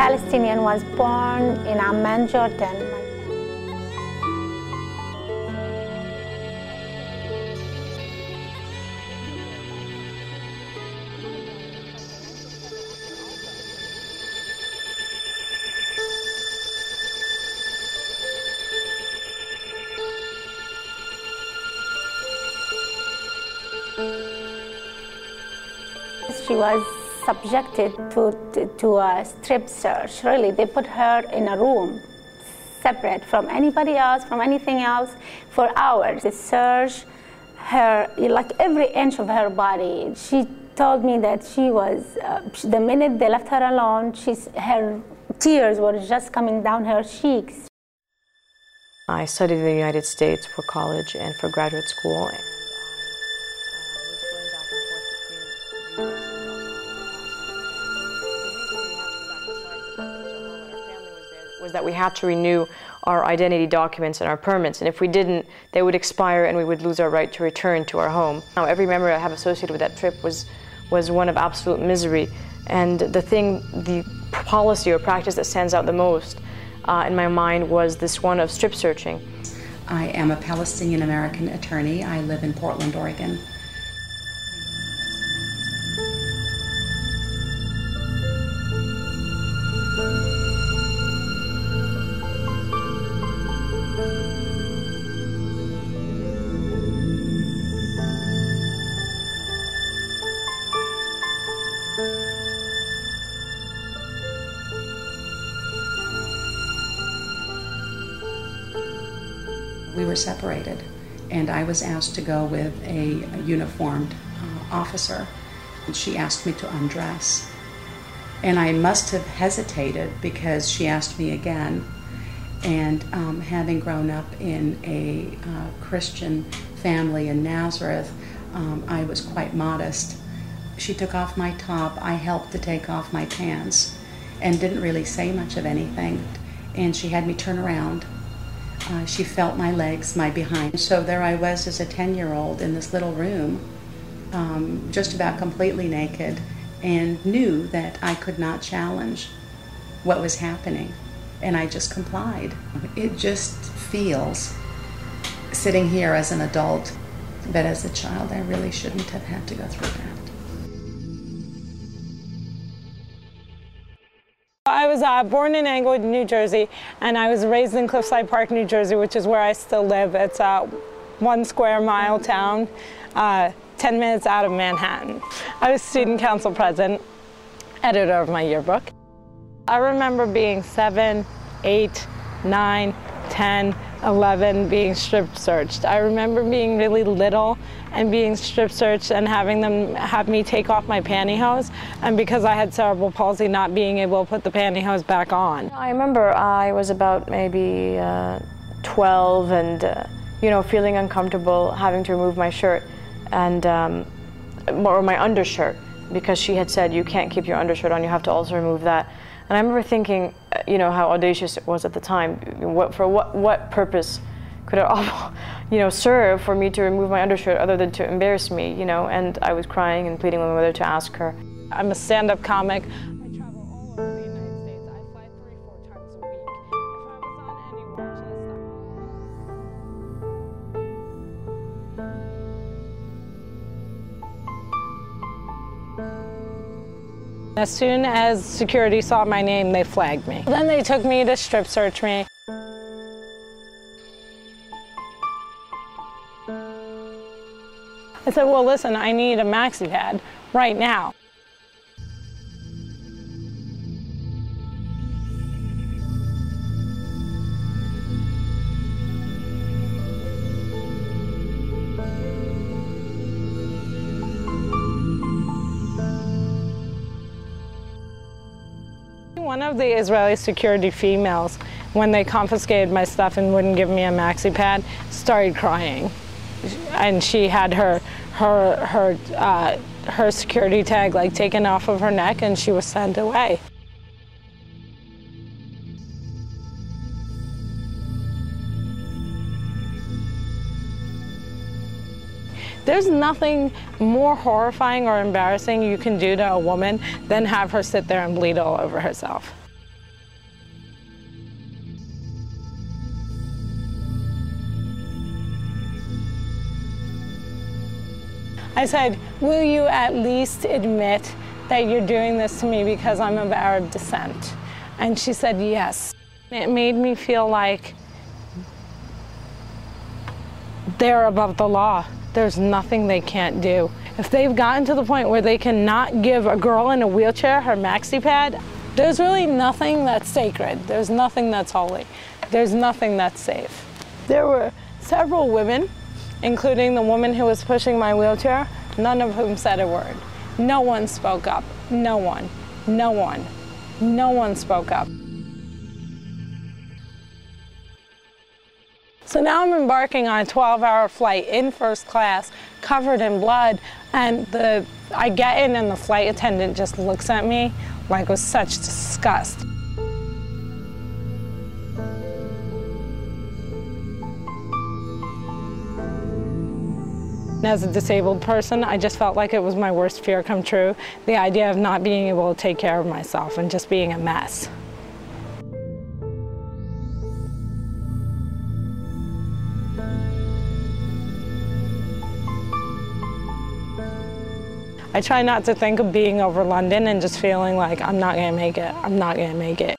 Palestinian, was born in Amman, Jordan. She was subjected to a strip search. Really, they put her in a room separate from anybody else, from anything else, for hours. They searched her, like every inch of her body. She told me that she was, the minute they left her alone, her tears were just coming down her cheeks. I studied in the United States for college and for graduate school. Was that we had to renew our identity documents and our permits, and if we didn't, they would expire and we would lose our right to return to our home. Now, every memory I have associated with that trip was one of absolute misery, and the policy or practice that stands out the most in my mind was this one of strip searching. I am a Palestinian American attorney. I live in Portland, Oregon. We were separated, and I was asked to go with a uniformed officer. And she asked me to undress. And I must have hesitated because she asked me again. And having grown up in a Christian family in Nazareth, I was quite modest. She took off my top, I helped to take off my pants, and didn't really say much of anything. And she had me turn around. She felt my legs, my behind. So there I was as a 10-year-old in this little room, just about completely naked, and knew that I could not challenge what was happening. And I just complied. It just feels, sitting here as an adult, that as a child I really shouldn't have had to go through that. I was born in Englewood, New Jersey, and I was raised in Cliffside Park, New Jersey, which is where I still live. It's a 1 square mile town, 10 minutes out of Manhattan. I was student council president, editor of my yearbook. I remember being 7, 8, 9, 10, 11, being strip searched. I remember being really little and being strip searched and having them have me take off my pantyhose, and because I had cerebral palsy, not being able to put the pantyhose back on. I remember I was about maybe 12 and you know, feeling uncomfortable, having to remove my shirt and or my undershirt, because she had said you can't keep your undershirt on, you have to also remove that. And I remember thinking, you know, how audacious it was at the time. What purpose could it all, you know, serve for me to remove my undershirt other than to embarrass me, you know? And I was crying and pleading with my mother to ask her. I'm a stand-up comic. I travel all over the United States. I fly 3-4 times a week. If I was on any watch list, as soon as security saw my name, they flagged me. Then they took me to strip search me. I said, well, listen, I need a maxi pad right now. One of the Israeli security females, when they confiscated my stuff and wouldn't give me a maxi pad, started crying. And she had her security tag like taken off of her neck, and she was sent away. There's nothing more horrifying or embarrassing you can do to a woman than have her sit there and bleed all over herself. I said, will you at least admit that you're doing this to me because I'm of Arab descent? And she said, yes. It made me feel like they're above the law. There's nothing they can't do. If they've gotten to the point where they cannot give a girl in a wheelchair her maxi pad, there's really nothing that's sacred. There's nothing that's holy. There's nothing that's safe. There were several women, including the woman who was pushing my wheelchair, none of whom said a word. No one spoke up. No one. No one. No one spoke up. So now I'm embarking on a 12-hour flight in first class, covered in blood, and I get in and the flight attendant just looks at me like with such disgust. As a disabled person, I just felt like it was my worst fear come true, the idea of not being able to take care of myself and just being a mess. I try not to think of being over London and just feeling like I'm not gonna make it, I'm not gonna make it.